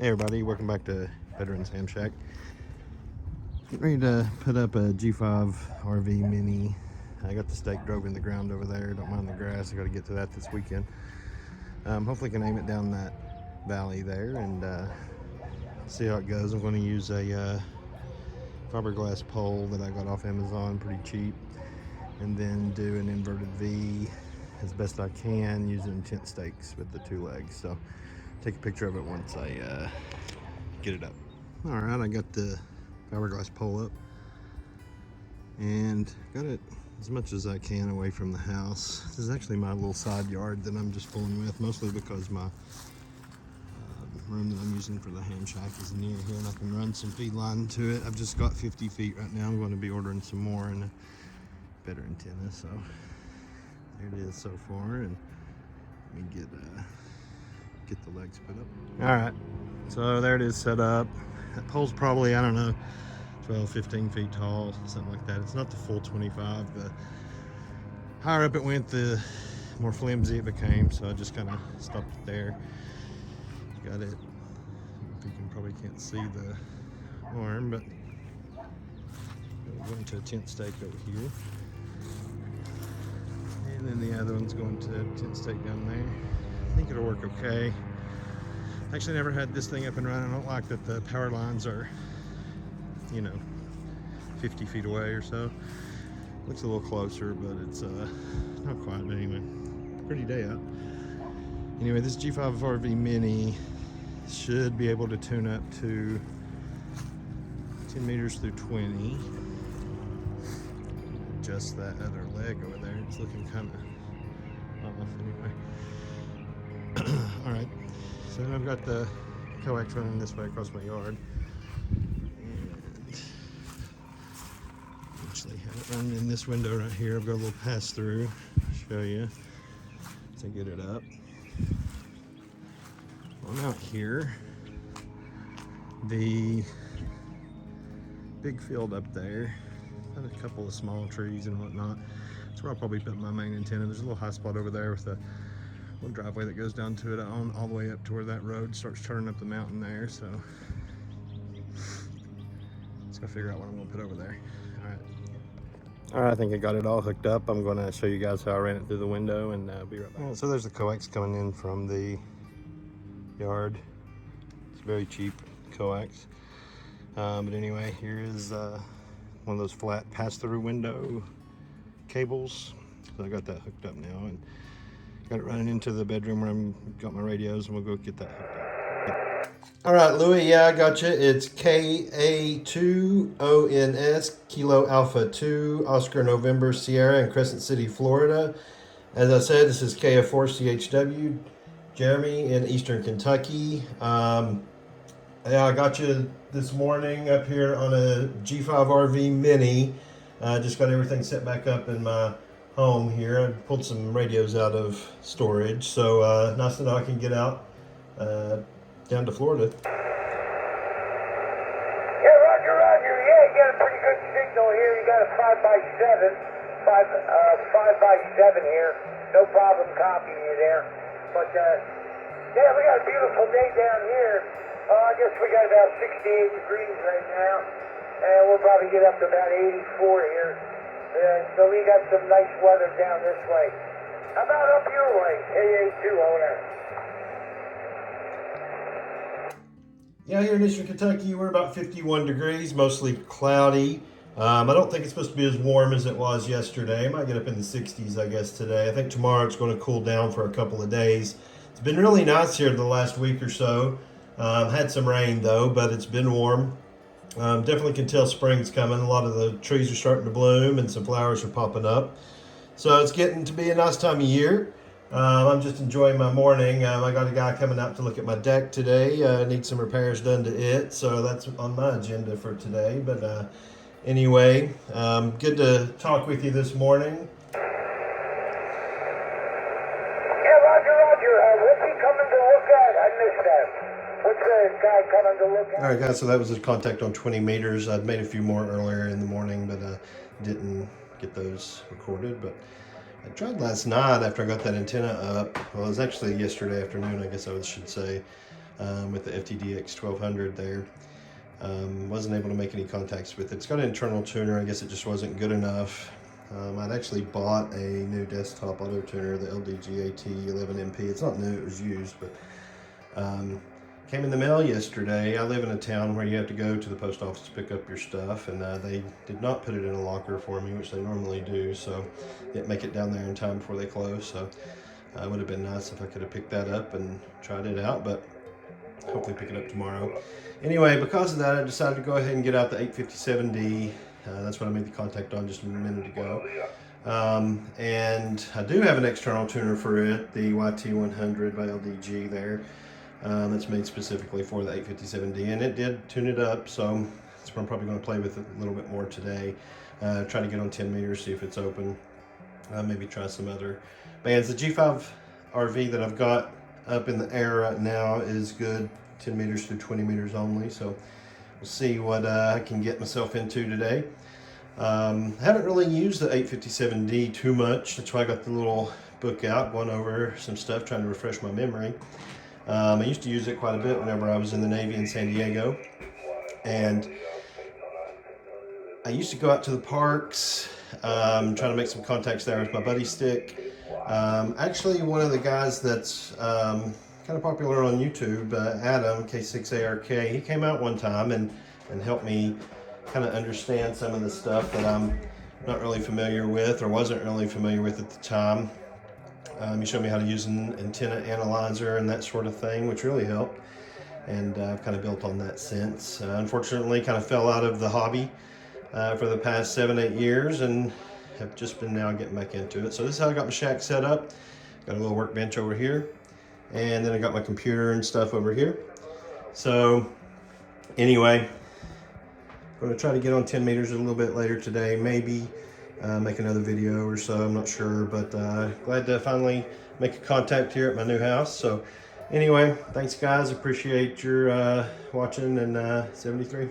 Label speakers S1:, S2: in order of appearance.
S1: Hey everybody, welcome back to Veterans Ham Shack. Getting ready to put up a G5RV Mini. I got the stake drove in the ground over there. Don't mind the grass. I got to get to that this weekend. Hopefully can aim it down that valley there and see how it goes. I'm going to use a fiberglass pole that I got off Amazon, pretty cheap, and then do an inverted V as best I can using tent stakes with the two legs. So take a picture of it once I get it up. All right, I got the fiberglass pole up and got it as much as I can away from the house. This is actually my little side yard that I'm just fooling with, mostly because my room that I'm using for the ham shack is near here and I can run some feed line to it. I've just got 50 feet right now. I'm going to be ordering some more and a better antenna. So there it is so far, and let me get the legs put up. All right, so there it is set up. That pole's probably, I don't know, 12, 15 feet tall, something like that. It's not the full 25. The higher up it went, the more flimsy it became, so I just kind of stopped it there. Got it. If you probably can't see the arm, but going to a tent stake over here. And then the other one's going to a tent stake down there. I think it'll work okay. Actually never had this thing up and running. I don't like that the power lines are, 50 feet away or so. Looks a little closer, but it's not quite. But anyway, pretty day out. Anyway, this G5RV Mini should be able to tune up to 10 meters through 20. Adjust that other leg over there. It's looking kind of off anyway. All right, so then I've got the coax running this way across my yard. And actually have it running in this window right here. I've got a little pass through. Show you to get it up. I'm out here. The big field up there. Got a couple of small trees and whatnot. That's where I'll probably put my main antenna. There's a little high spot over there with a little driveway that goes down to it all the way up to where that road starts turning up the mountain there. So just gotta figure out what I'm gonna put over there. All right, I think I got it all hooked up. I'm gonna show you guys how I ran it through the window and be right back. All right, so there's the coax coming in from the yard. It's very cheap coax. But anyway, here is one of those flat pass-through window cables. So I got that hooked up now and got it running into the bedroom where I've got my radios, and we'll go get that hooked up. All right, Louis, yeah, I got you. It's KA2ONS, Kilo Alpha 2, Oscar November Sierra in Crescent City, Florida. As I said, this is KF4CHW, Jeremy in Eastern Kentucky. Yeah, I got you this morning up here on a G5RV Mini. Just got everything set back up in my home here. I pulled some radios out of storage, so nice to know I can get out down to Florida.
S2: Yeah, Roger, Roger. Yeah, you got a pretty good signal here. You got a 5x7, 5x7 here. No problem copying you there. But yeah, we got a beautiful day down here. I guess we got about 68 degrees right now, and we'll probably get up to about 84 here. So we got some nice weather down this way. How about up your way, KA2ONS?
S1: Yeah, here in Eastern Kentucky, we're about 51 degrees, mostly cloudy. I don't think it's supposed to be as warm as it was yesterday. It might get up in the 60s, I guess, today. I think tomorrow it's going to cool down for a couple of days. It's been really nice here the last week or so. Had some rain though, but it's been warm. Definitely can tell spring's coming. A lot of the trees are starting to bloom and some flowers are popping up. So it's getting to be a nice time of year. I'm just enjoying my morning. I got a guy coming out to look at my deck today. I need some repairs done to it, so that's on my agenda for today. But anyway, good to talk with you this morning. All right, guys, so that was a contact on 20 meters. I'd made a few more earlier in the morning, but didn't get those recorded. But I tried last night after I got that antenna up. Well, it was actually yesterday afternoon, I guess I should say. with the FT-857D there. Wasn't able to make any contacts with it. It's got an internal tuner. I guess it just wasn't good enough. I'd actually bought a new desktop auto tuner, the LDG-AT11MP. It's not new, it was used, but came in the mail yesterday. I live in a town where you have to go to the post office to pick up your stuff, and they did not put it in a locker for me, which they normally do, so didn't make it down there in time before they close. So it would have been nice if I could have picked that up and tried it out, but hopefully pick it up tomorrow. Anyway, because of that, I decided to go ahead and get out the 857D. That's what I made the contact on just a minute ago. And I do have an external tuner for it, the YT100 by LDG there. That's made specifically for the 857D, and it did tune it up, so that's what I'm probably going to play with it a little bit more today. Try to get on 10 meters, see if it's open. Maybe try some other bands. The G5RV that I've got up in the air right now is good 10 meters through 20 meters only, so we'll see what I can get myself into today. I haven't really used the 857D too much. That's why I got the little book out, going over some stuff, trying to refresh my memory. I used to use it quite a bit whenever I was in the Navy in San Diego, and I used to go out to the parks, trying to make some contacts there with my buddy stick. Actually, one of the guys that's kind of popular on YouTube, Adam, K6ARK, he came out one time and helped me kind of understand some of the stuff that I'm not really familiar with or wasn't really familiar with at the time. He showed me how to use an antenna analyzer and that sort of thing, which really helped, and I've kind of built on that since. Unfortunately, kind of fell out of the hobby for the past 7-8 years, and have just been now getting back into it. So this is how I got my shack set up. Got a little workbench over here, and then I got my computer and stuff over here. So anyway, I'm going to try to get on 10 meters a little bit later today, maybe make another video or so, I'm not sure, but glad to finally make a contact here at my new house. So anyway, thanks guys, appreciate your watching, and 73.